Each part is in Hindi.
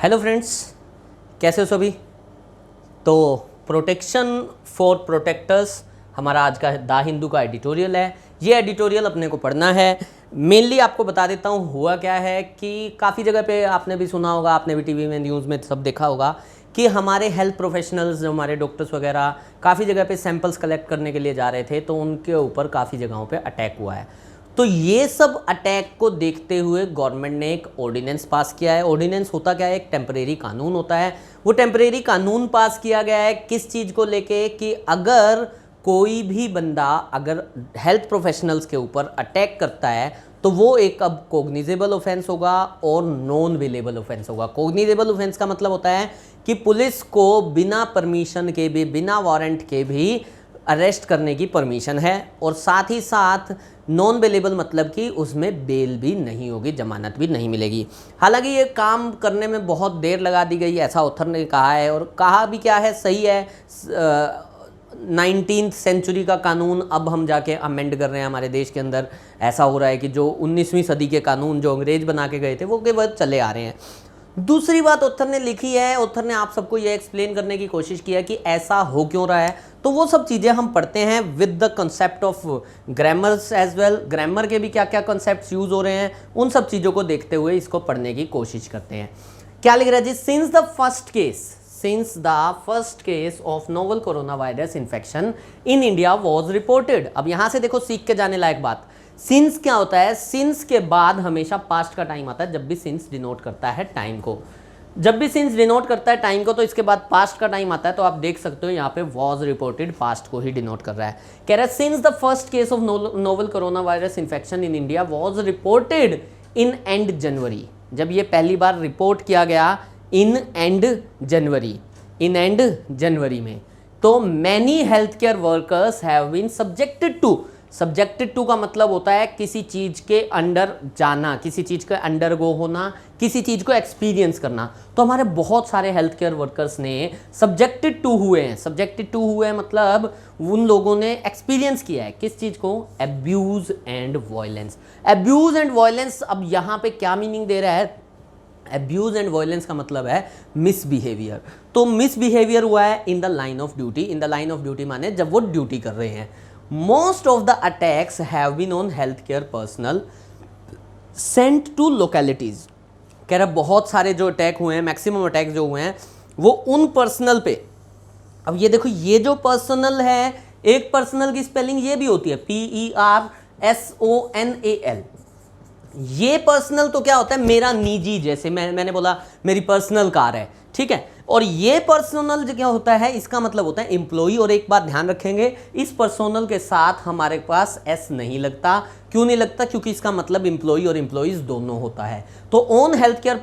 हेलो फ्रेंड्स, कैसे हो सभी। तो प्रोटेक्शन फॉर प्रोटेक्टर्स हमारा आज का द हिंदू का एडिटोरियल है। ये एडिटोरियल अपने को पढ़ना है। मेनली आपको बता देता हूँ हुआ क्या है कि काफ़ी जगह पे आपने भी सुना होगा, आपने भी टीवी में न्यूज़ में सब देखा होगा कि हमारे हेल्थ प्रोफेशनल्स जो हमारे डॉक्टर्स वगैरह काफ़ी जगह पे सैंपल्स कलेक्ट करने के लिए जा रहे थे, तो उनके ऊपर काफ़ी जगहों पे अटैक हुआ है। तो ये सब अटैक को देखते हुए गवर्नमेंट ने एक ऑर्डिनेंस पास किया है। ऑर्डिनेंस होता क्या है? एक टेम्परेरी कानून होता है। वो टेम्परेरी कानून पास किया गया है किस चीज़ को लेके कि अगर कोई भी बंदा अगर हेल्थ प्रोफेशनल्स के ऊपर अटैक करता है तो वो एक अब कोग्निजेबल ऑफेंस होगा और नॉन विलेबल ऑफेंस होगा। कोग्निजेबल ऑफेंस का मतलब होता है कि पुलिस को बिना परमिशन के भी, बिना वारंट के भी अरेस्ट करने की परमिशन है, और साथ ही साथ नॉन बेलेबल मतलब कि उसमें बेल भी नहीं होगी, जमानत भी नहीं मिलेगी। हालांकि ये काम करने में बहुत देर लगा दी गई, ऐसा ऑथर ने कहा है, और कहा भी क्या है, सही है। 19th सेंचुरी का कानून अब हम जाके अमेंड कर रहे हैं हमारे देश के अंदर। ऐसा हो रहा है कि जो 19वीं सदी के कानून जो अंग्रेज बना के गए थे वो केवल चले आ रहे हैं। दूसरी बात ऑथर ने लिखी है, ऑथर ने आप सबको ये एक्सप्लेन करने की कोशिश की है कि ऐसा हो क्यों रहा है। तो वो सब चीज़ें हम पढ़ते हैं with the concept of grammars as well. Grammar के भी क्या क्या कंसेप्ट यूज हो रहे हैं, उन सब चीज़ों को देखते हुए इसको पढ़ने की कोशिश करते हैं। क्या लिख रहा है जी? Since the first case of novel corona virus infection in India was reported. अब यहां से देखो सीख के जाने लायक बात। सिंस क्या होता है? सिंस के बाद हमेशा पास्ट का टाइम आता है। जब भी सिंस डिनोट करता है टाइम को, जब भी सिंस डिनोट करता है टाइम को, तो इसके बाद पास्ट का टाइम आता है। तो आप देख सकते हो यहाँ पे वॉज रिपोर्टेड पास्ट को ही डिनोट कर रहा है। कह रहा है since the first case of novel corona virus infection in India was reported in end January. जब ये पहली बार रिपोर्ट किया गया इन एंड जनवरी में, तो many health care workers have been subjected to का मतलब होता है किसी चीज के अंडर जाना, किसी चीज के अंडर गो होना, किसी चीज को एक्सपीरियंस करना। तो हमारे बहुत सारे हेल्थ केयर वर्कर्स ने सब्जेक्टेड टू हुए हैं मतलब उन लोगों ने एक्सपीरियंस किया है किस चीज को? Abuse and violence. अब यहाँ पे क्या मीनिंग दे रहा है? एब्यूज एंड वायलेंस का मतलब है मिसबिहेवियर। तो मिसबिहेवियर हुआ है in the line of duty माने जब वो ड्यूटी कर रहे हैं। Most of the attacks have been on health care personnel sent to localities. कह रहा बहुत सारे जो अटैक हुए हैं, मैक्सिमम अटैक जो हुए हैं वो उन पर्सनल पे। अब ये देखो, ये जो पर्सनल है, एक पर्सनल की स्पेलिंग ये भी होती है PERSONAL। ये पर्सनल तो क्या होता है? मेरा निजी, जैसे मैंने बोला मेरी पर्सनल कार है, ठीक है। और ये पर्सनल जो क्या होता है, इसका मतलब होता है एम्प्लॉई। और एक बात ध्यान रखेंगे, इस पर्सनल के साथ हमारे पास एस नहीं लगता। क्यों नहीं लगता? क्योंकि इसका मतलब एम्प्लॉई और एम्प्लॉइज दोनों होता है। तो on health care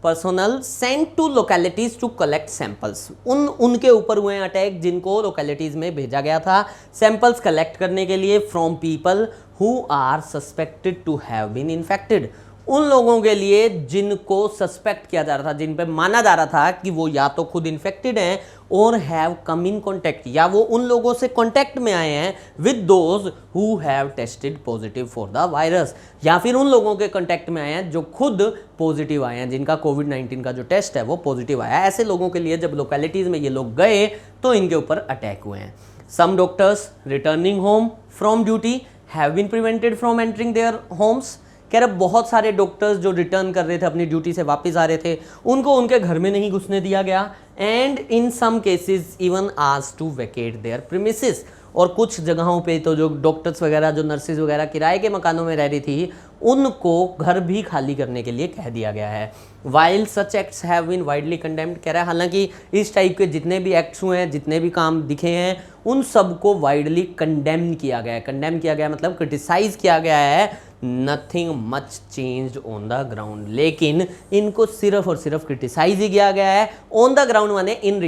personnel sent to localities to collect samples. उनके ऊपर हुए अटैक जिनको लोकेलिटीज में भेजा गया था सैंपल्स कलेक्ट करने के लिए from people who are suspected to have been infected. उन लोगों के लिए जिनको सस्पेक्ट किया जा रहा था, जिन पे माना जा रहा था कि वो या तो खुद इन्फेक्टेड हैं और हैव कम इन कॉन्टैक्ट, या वो उन लोगों से कॉन्टैक्ट में आए हैं with those who have tested positive for the virus, या फिर उन लोगों के कॉन्टैक्ट में आए हैं जो खुद पॉजिटिव आए हैं, जिनका कोविड-19 का जो टेस्ट है वो पॉजिटिव आया है। ऐसे लोगों के लिए जब लोकेलिटीज़ में ये लोग गए तो इनके ऊपर अटैक हुए हैं। Some doctors returning home from duty have been prevented from entering their homes. कह रहे बहुत सारे डॉक्टर्स जो रिटर्न कर रहे थे, अपनी ड्यूटी से वापस आ रहे थे, उनको उनके घर में नहीं घुसने दिया गया। And in some cases even asked to vacate their premises. और कुछ जगहों पे तो जो डॉक्टर्स वगैरह, जो नर्सेज वगैरह किराए के मकानों में रह रही थी, उनको घर भी खाली करने के लिए कह दिया गया है। While such acts have been widely condemned. कह रहा है हालांकि इस टाइप के जितने भी एक्ट्स हुए हैं, जितने भी काम दिखे हैं, उन सबको वाइडली कंडेम किया गया है। कंडेम किया गया मतलब क्रिटिसाइज किया गया है। Nothing much changed on the ground. लेकिन इनको सिर्फ और सिर्फ क्रिटिसाइज ही किया गया है। ऑन द ग्राउंड माने इन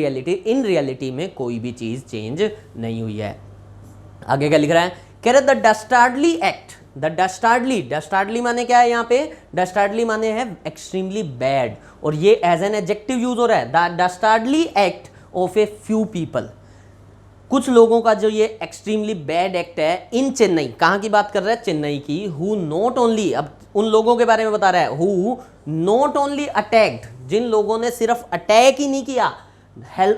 रियलिटी में कोई भी चीज़ चेंज नहीं हुई है। आगे क्या लिख रहा है? कह रहे द डस्टार्डली एक्ट। डस्टार्डली माने क्या है? यहाँ पे डस्टार्डली माने है एक्सट्रीमली बैड, और ये एज एन एडजेक्टिव यूज हो रहा है। The dastardly act of a few people. कुछ लोगों का जो ये एक्सट्रीमली बैड एक्ट है इन चेन्नई, कहाँ की बात कर रहा है? चेन्नई की। हु नॉट ओनली, अब उन लोगों के बारे में बता रहा है, हु नॉट ओनली अटैक्ड, जिन लोगों ने सिर्फ अटैक ही नहीं किया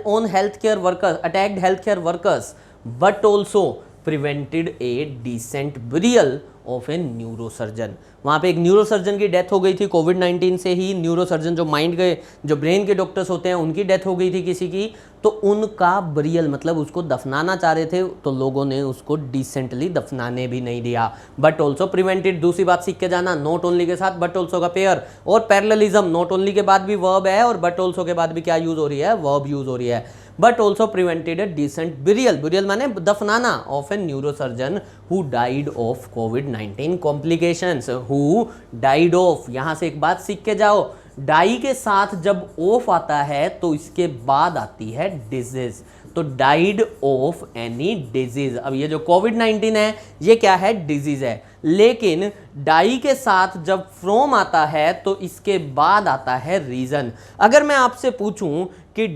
on health care workers, attacked health care workers, but also prevented a decent burial of a neurosurgeon. वहाँ पे एक न्यूरोसर्जन की डेथ हो गई थी कोविड 19 से ही। न्यूरोसर्जन जो माइंड के, जो ब्रेन के डॉक्टर्स होते हैं, उनकी डेथ हो गई थी किसी की, तो उनका बरियल मतलब उसको दफनाना चाह रहे थे तो लोगों ने उसको डिसेंटली दफनाने भी नहीं दिया। बट ऑल्सो प्रिवेंटेड, दूसरी बात सीख के जाना, नॉट ओनली के साथ बट ऑल्सो का पेयर और पैरेललिज्म, नॉट ओनली के बाद भी वर्ब है और बट ऑल्सो के बाद भी क्या यूज हो रही है, वर्ब यूज हो रही है। But also prevented a decent burial, burial माने दफनाना, of a neurosurgeon who died of कोविड-19 कॉम्प्लिकेशंस, हु डाइड ऑफ। यहां से एक बात सीख के जाओ, डाई के साथ जब ऑफ आता है तो इसके बाद आती है डिजीज, तो डाइड ऑफ एनी डिजीज। अब ये जो कोविड-19 है ये क्या है, डिजीज है, लेकिन डाई के साथ जब फ्रॉम आता है तो इसके बाद आता है रीजन। अगर मैं आपसे पूछूं कि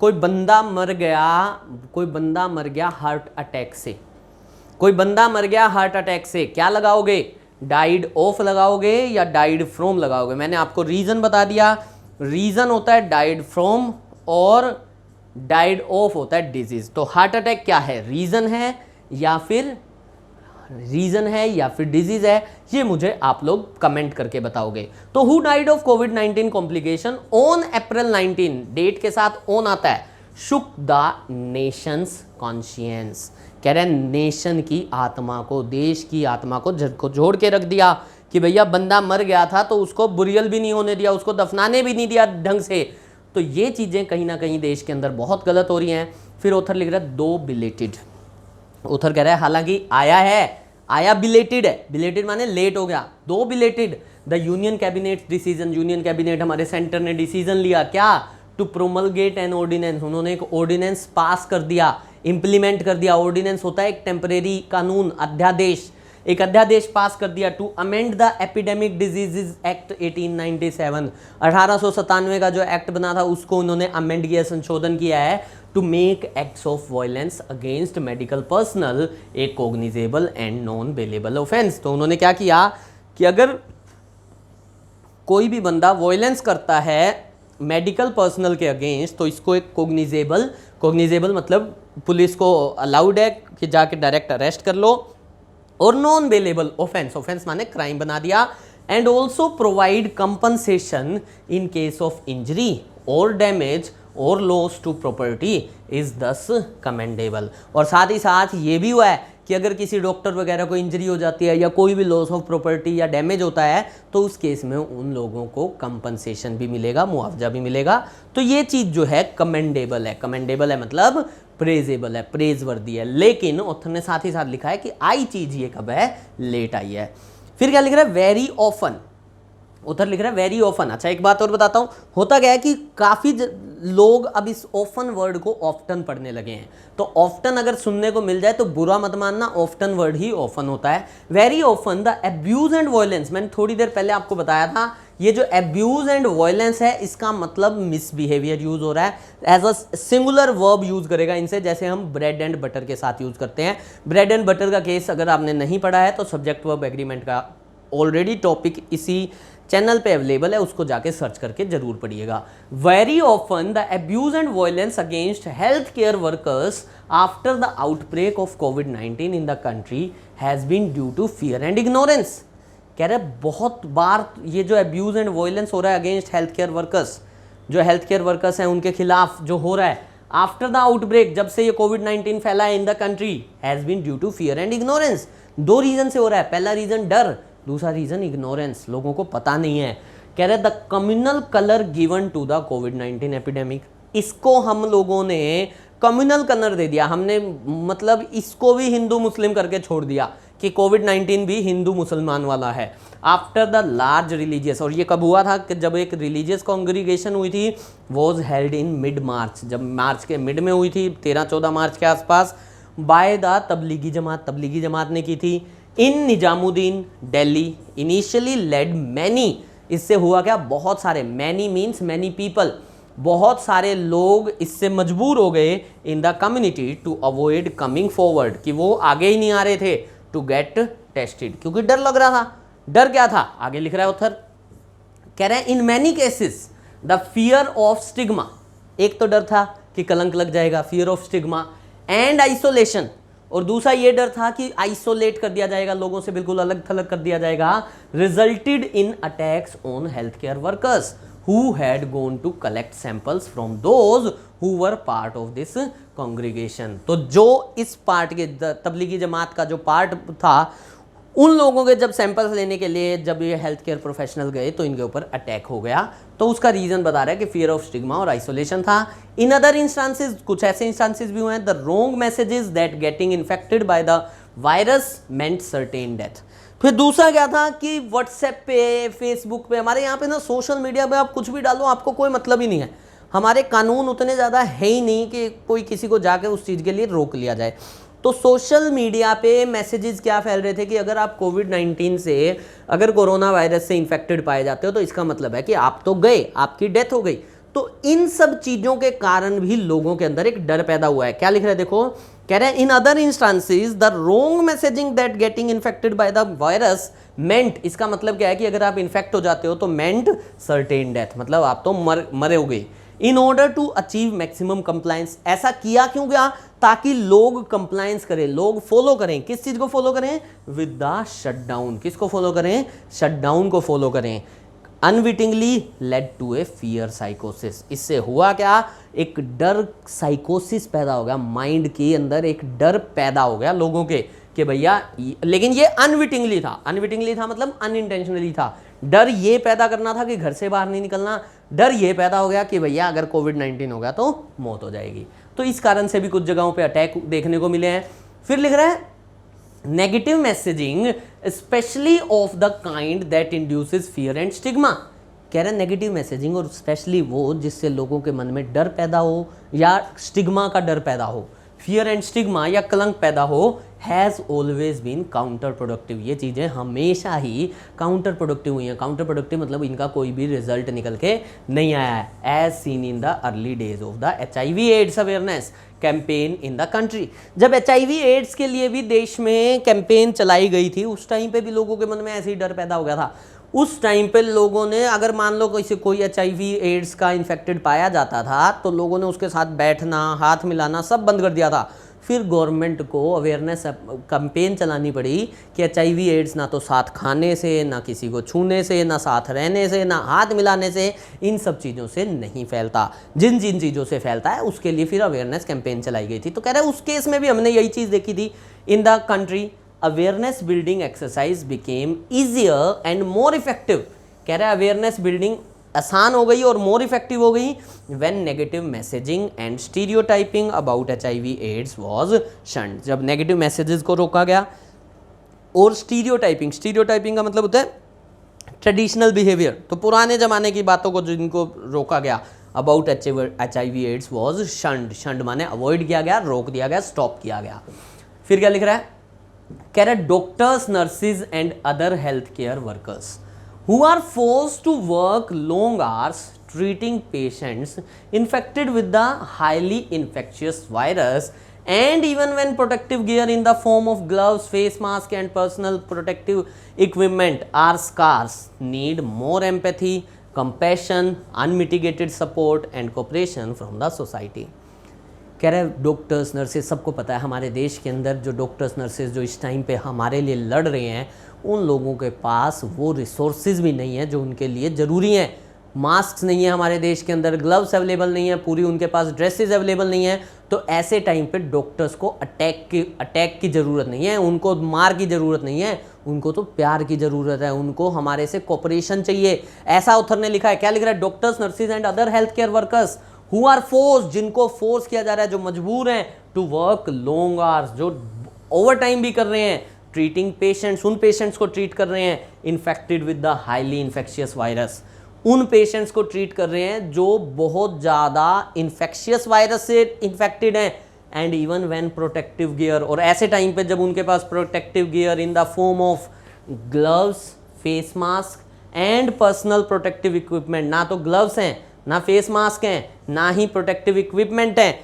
कोई बंदा मर गया हार्ट अटैक से, कोई बंदा मर गया हार्ट अटैक से, क्या लगाओगे, डाइड ऑफ लगाओगे या डाइड फ्रॉम लगाओगे? मैंने आपको रीजन बता दिया, रीजन होता है डाइड फ्रॉम और डाइड ऑफ होता है डिजीज। तो हार्ट अटैक क्या है, रीजन है या फिर डिजीज है, ये मुझे आप लोग कमेंट करके बताओगे। तो हु डाइड ऑफ कोविड-19 कॉम्प्लिकेशन ऑन अप्रैल 19, डेट के साथ ऑन आता है, शुक द नेशंस कॉन्शियंस, कह रहे हैं नेशन की आत्मा को, देश की आत्मा को जोड़ के रख दिया कि भैया बंदा मर गया था तो उसको बुरियल भी नहीं होने दिया, उसको दफनाने भी नहीं दिया ढंग से। तो ये चीज़ें कहीं ना कहीं देश के अंदर बहुत गलत हो रही हैं। फिर ऑथर लिख रहा है दो बिलेटेड, ऑथर कह रहा है हालांकि आया बिलेटेड है, बिलेटेड माने लेट हो गया, दो belated the union cabinet decision, union cabinet हमारे सेंटर ने डिसीजन लिया क्या, टू प्रोमलगेट एन ऑर्डिनेंस, उन्होंने एक ऑर्डिनेंस पास कर दिया, इंप्लीमेंट कर दिया। ऑर्डिनेंस होता है एक टेम्परेरी कानून, अध्यादेश, एक अध्यादेश पास कर दिया, to amend the epidemic diseases act 1897, 1897 का जो एक्ट बना था उसको उन्होंने अमेंड किया, संशोधन किया है, to make acts of violence against medical personnel a cognizable and non bailable offence. तो उन्होंने क्या किया कि अगर कोई भी बंदा वायलेंस करता है मेडिकल पर्सनल के अगेंस्ट तो इसको एक कोग्निजेबल मतलब पुलिस को अलाउड है कि जाके डायरेक्ट अरेस्ट कर लो, और नॉन बेलेबल ऑफेंस माने क्राइम बना दिया, and also provide compensation in case of injury और डैमेज और लॉस टू प्रॉपर्टी इज दस कमेंडेबल। और साथ ही साथ ये भी हुआ है कि अगर किसी डॉक्टर वगैरह को इंजरी हो जाती है या कोई भी लॉस ऑफ प्रॉपर्टी या डैमेज होता है तो उस केस में उन लोगों को कंपनसेशन भी मिलेगा, मुआवजा भी मिलेगा। तो ये चीज़ जो है कमेंडेबल है मतलब प्रेजेबल है, प्रेजवर्दी है। लेकिन ऑथर ने साथ ही साथ लिखा है कि आई चीज़ ये कब है, लेट आई है। फिर क्या लिख रहा है, वेरी ऑफन, उधर लिख रहा है वेरी ऑफन। अच्छा एक बात और बताता हूँ, होता क्या है कि काफ़ी लोग अब इस ऑफन वर्ड को ऑफ्टन पढ़ने लगे हैं। तो ऑफ्टन अगर सुनने को मिल जाए तो बुरा मत मानना, ऑफ्टन वर्ड ही ऑफन होता है। Very often the abuse and violence, मैंने थोड़ी देर पहले आपको बताया था, ये जो एब्यूज एंड वायलेंस है इसका मतलब मिसबिहेवियर यूज हो रहा है, as a singular verb use करेगा इनसे, जैसे हम ब्रेड एंड बटर के साथ यूज करते हैं। ब्रेड एंड बटर का केस अगर आपने नहीं पढ़ा है तो सब्जेक्ट वर्ब एग्रीमेंट का ऑलरेडी टॉपिक इसी चैनल पे अवेलेबल है, उसको जाके सर्च करके जरूर पढ़िएगा। Very often the abuse and violence against health care workers after the outbreak of कोविड-19 in the country has been due to fear and ignorance. कह रहे बहुत बार ये जो एब्यूज एंड वायलेंस हो रहा है अगेंस्ट हेल्थ केयर वर्कर्स, जो हेल्थ केयर वर्कर्स हैं उनके खिलाफ जो हो रहा है आफ्टर द आउटब्रेक, जब से ये कोविड-19 फैला है in the country, has been due to fear and ignorance. दो रीजन से हो रहा है, पहला रीजन डर, दूसरा रीजन इग्नोरेंस, लोगों को पता नहीं है। कह रहे the communal colour given to the कोविड-19 एपिडेमिक, इसको हम लोगों ने कम्युनल कलर दे दिया, हमने मतलब इसको भी हिंदू मुस्लिम करके छोड़ दिया कि कोविड-19 भी हिंदू मुसलमान वाला है। आफ्टर द लार्ज रिलीजियस, और ये कब हुआ था कि जब एक रिलीजियस कॉन्ग्रीगेशन हुई थी, वॉज हेल्ड इन मिड मार्च, जब मार्च के मिड में हुई थी 13-14 मार्च के आसपास, बाय द तबलीगी जमात ने की थी, in Nizamuddin Delhi, initially led many, इससे हुआ क्या, बहुत सारे, मैनी मीन्स मैनी पीपल, बहुत सारे लोग इससे मजबूर हो गए in the community to avoid coming forward, कि वो आगे ही नहीं आ रहे थे, टू गेट टेस्टेड, क्योंकि डर लग रहा था। डर क्या था, आगे लिख रहा है ऑथर, कह रहे हैं in many cases the fear of stigma, एक तो डर था कि कलंक लग जाएगा, fear of stigma and isolation, और दूसरा ये डर था कि आइसोलेट कर दिया जाएगा, लोगों से बिल्कुल अलग थलग कर दिया जाएगा, resulted in attacks on health care workers who had gone to collect samples from those who were part of this congregation। तो जो इस पार्ट के तबलीगी जमात का जो पार्ट था, उन लोगों के जब सैंपल्स लेने के लिए जब ये हेल्थ केयर प्रोफेशनल गए तो इनके ऊपर अटैक हो गया। तो उसका रीजन बता रहा है कि फियर ऑफ स्टिग्मा और आइसोलेशन था। इन अदर इंस्टांसेस, कुछ ऐसे इंस्टांसेस भी हुए हैं, the wrong messages that getting infected by the virus meant certain death. फिर दूसरा क्या था कि व्हाट्सएप पे, फेसबुक पे, हमारे यहाँ पे ना सोशल मीडिया पे आप कुछ भी डालो, आपको कोई मतलब ही नहीं है। हमारे कानून उतने ज़्यादा है ही नहीं कि कोई किसी को जाके उस चीज़ के लिए रोक लिया जाए। तो सोशल मीडिया पे मैसेजेस क्या फैल रहे थे कि अगर आप कोविड-19 से, अगर कोरोना वायरस से इन्फेक्टेड पाए जाते हो तो इसका मतलब है कि आप तो गए, आपकी डेथ हो गई। तो इन सब चीज़ों के कारण भी लोगों के अंदर एक डर पैदा हुआ है। क्या लिख रहे हैं देखो, कह रहे हैं in other instances the wrong messaging that getting infected by the virus meant, इसका मतलब क्या है कि अगर आप इन्फेक्ट हो जाते हो तो मेंट सर्टेन डेथ, मतलब आप तो मरोगे। In order to achieve maximum compliance, ऐसा किया क्यों गया? ताकि लोग कंप्लायंस करें, लोग फॉलो करें। किस चीज को फॉलो करें? With the shutdown. किसको फॉलो करें? शटडाउन को फॉलो करें। Unwittingly led to a fear साइकोसिस, इससे हुआ क्या? एक डर साइकोसिस पैदा हो गया, माइंड के अंदर एक डर पैदा हो गया लोगों के कि भैया, लेकिन ये अनविटिंगली था। अनविटिंगली था मतलब अनइंटेंशनली था। डर ये पैदा करना था कि घर से बाहर नहीं निकलना, डर ये पैदा हो गया कि भैया अगर कोविड-19 हो गया तो मौत हो जाएगी। तो इस कारण से भी कुछ जगहों पे अटैक देखने को मिले हैं। फिर लिख रहा है negative messaging specially of the kind that induces fear and stigma, कह रहे हैं नेगेटिव मैसेजिंग और स्पेशली वो जिससे लोगों के मन में डर पैदा हो या स्टिग्मा का डर पैदा हो, फियर एंड स्टिग्मा या कलंक पैदा हो, has always been counter productive. ये चीज़ें हमेशा ही काउंटर प्रोडक्टिव हुई हैं। काउंटर प्रोडक्टिव मतलब इनका कोई भी रिजल्ट निकल के नहीं आया है, as seen in the early days of the HIV AIDS awareness campaign in the country. जब HIV एड्स के लिए भी देश में कैंपेन चलाई गई थी, उस टाइम पे भी लोगों के मन में ऐसे ही डर पैदा हो गया था। उस टाइम पे लोगों ने, अगर मान लो कोई HIV एड्स का इन्फेक्टेड पाया जाता था तो लोगों ने उसके साथ बैठना, हाथ मिलाना सब बंद कर दिया था। फिर गवर्नमेंट को अवेयरनेस कैंपेन चलानी पड़ी कि HIV एड्स ना तो साथ खाने से, ना किसी को छूने से, ना साथ रहने से, ना हाथ मिलाने से, इन सब चीज़ों से नहीं फैलता। जिन जिन चीज़ों से फैलता है उसके लिए फिर अवेयरनेस कैंपेन चलाई गई थी। तो कह रहे हैं उस केस में भी हमने यही चीज़ देखी थी। इन the country awareness building exercise became easier and more effective, कह रहे हैं अवेयरनेस बिल्डिंग आसान हो गई और मोर इफेक्टिव हो गई when negative messaging and stereotyping about HIV AIDS was shunned, जब नेगेटिव मैसेजेस को रोका गया और स्टीरियोटाइपिंग का मतलब होता है ट्रेडिशनल बिहेवियर, तो पुराने ज़माने की बातों को जिनको रोका गया, अबाउट HIV एड्स वाज शन्ड माने अवॉइड किया गया, रोक दिया गया, स्टॉप किया गया। फिर क्या लिख रहा है? कह रहा है doctors, nurses and other health care workers who are forced to work long hours treating patients infected with the highly infectious virus, and even when protective gear in the form of gloves, face mask and personal protective equipment are scarce, need more empathy, compassion, unmitigated support and cooperation from the society। कह रहे हैं डॉक्टर्स, नर्सेज, सबको पता है हमारे देश के अंदर जो डॉक्टर्स, नर्सेज जो इस टाइम पे हमारे लिए लड़ रहे हैं, उन लोगों के पास वो रिसोर्सेज भी नहीं है जो उनके लिए ज़रूरी हैं। मास्क नहीं है हमारे देश के अंदर, ग्लव्स अवेलेबल नहीं है, पूरी उनके पास ड्रेसेस अवेलेबल नहीं है। तो ऐसे टाइम पे डॉक्टर्स को अटैक की ज़रूरत नहीं है, उनको मार की ज़रूरत नहीं है, उनको तो प्यार की ज़रूरत है, उनको हमारे से कोऑपरेशन चाहिए। ऐसा ऑथर ने लिखा है। क्या लिख रहा है? Doctors, nurses and other health care workers who are forced, जिनको फोर्स किया जा रहा है, जो मजबूर हैं, टू वर्क लॉन्ग आवर्स, जो ओवर टाइम भी कर रहे हैं, ट्रीटिंग पेशेंट्स, उन पेशेंट्स को ट्रीट कर रहे हैं infected with the highly infectious virus, उन पेशेंट्स को ट्रीट कर रहे हैं जो बहुत ज़्यादा इन्फेक्शियस वायरस से इन्फेक्टेड हैं, and even when protective gear, और ऐसे टाइम पे जब उनके पास protective gear in the form of gloves, face mask and personal protective equipment, ना तो ग्लव्स हैं, ना फेस मास्क हैं, ना ही प्रोटेक्टिव इक्विपमेंट हैं,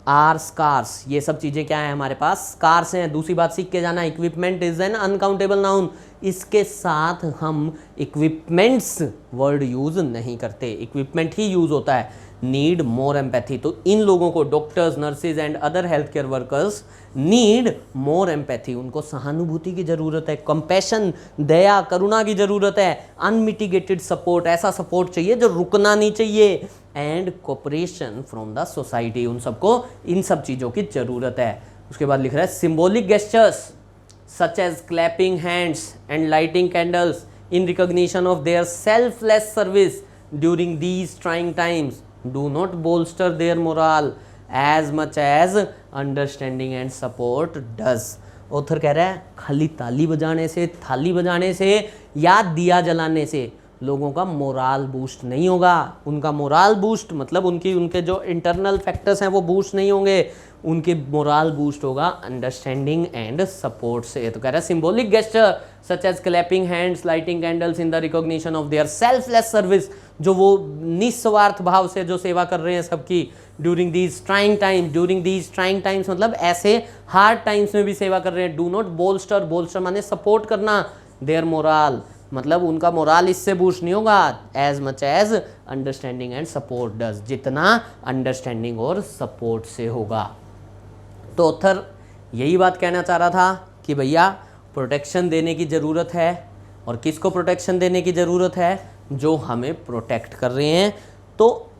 आर स्कार्स, ये सब चीज़ें क्या है हमारे पास? स्कार्स हैं। दूसरी बात सीख के जाना, equipment is an uncountable noun, इसके साथ हम इक्विपमेंट्स वर्ड यूज़ नहीं करते, इक्विपमेंट ही यूज़ होता है। नीड मोर एम्पैथी, तो इन लोगों को doctors, nurses and other health care workers need more empathy, उनको सहानुभूति की ज़रूरत है, कंपैशन, दया, करुणा की ज़रूरत है, अनमिटिगेटेड सपोर्ट, ऐसा सपोर्ट चाहिए जो रुकना नहीं चाहिए, and cooperation from the society, उन सबको इन सब चीज़ों की ज़रूरत है। उसके बाद लिख रहा है symbolic gestures such as clapping hands and lighting candles in recognition of their selfless service during these trying times do not bolster their morale as much as understanding and support does। Author कह रहा है खाली ताली बजाने से, थाली बजाने से या दिया जलाने से लोगों का मोराल बूस्ट नहीं होगा। उनका मोराल बूस्ट मतलब उनके जो इंटरनल फैक्टर्स हैं वो बूस्ट नहीं होंगे, उनके मोराल बूस्ट होगा अंडरस्टैंडिंग एंड सपोर्ट से। तो कह रहा है symbolic gesture such as clapping hands, lighting candles in the recognition of their selfless service, जो वो निस्वार्थ भाव से जो सेवा कर रहे हैं सबकी, ड्यूरिंग दीज ट्राइंग टाइम्स मतलब ऐसे हार्ड टाइम्स में भी सेवा कर रहे हैं। डू नॉट बोल्स्टर, बोल्स्टर माने सपोर्ट करना, देयर मोराल मतलब उनका मोराल इससे बूस्ट नहीं होगा, as much as understanding and support does, जितना अंडरस्टैंडिंग और सपोर्ट से होगा। तो ऑथर यही बात कहना चाह रहा था कि भैया प्रोटेक्शन देने की ज़रूरत है, और किसको प्रोटेक्शन देने की ज़रूरत है? जो हमें प्रोटेक्ट कर रहे हैं। तो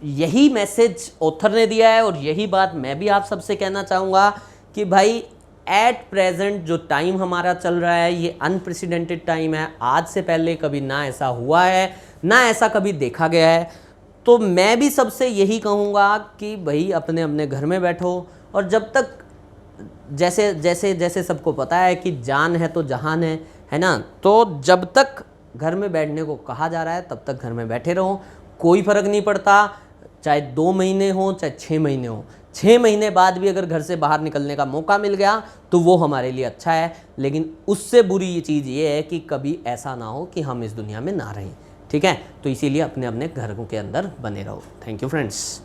यही मैसेज ऑथर ने दिया है, और यही बात मैं भी आप सबसे कहना चाहूँगा कि भाई एट प्रेजेंट जो टाइम हमारा चल रहा है ये अनप्रेसिडेंटेड टाइम है। आज से पहले कभी ना ऐसा हुआ है, ना ऐसा कभी देखा गया है। तो मैं भी सबसे यही कहूँगा कि भाई अपने अपने घर में बैठो, और जब तक जैसे जैसे जैसे सबको पता है कि जान है तो जहान है ना, तो जब तक घर में बैठने को कहा जा रहा है तब तक घर में बैठे रहो, कोई फ़र्क नहीं पड़ता, चाहे 2 महीने हो चाहे 6 महीने हो। 6 महीने बाद भी अगर घर से बाहर निकलने का मौका मिल गया तो वो हमारे लिए अच्छा है, लेकिन उससे बुरी चीज़ ये है कि कभी ऐसा ना हो कि हम इस दुनिया में ना रहें। ठीक है, तो इसीलिए अपने अपने घरों के अंदर बने रहो। Thank you friends.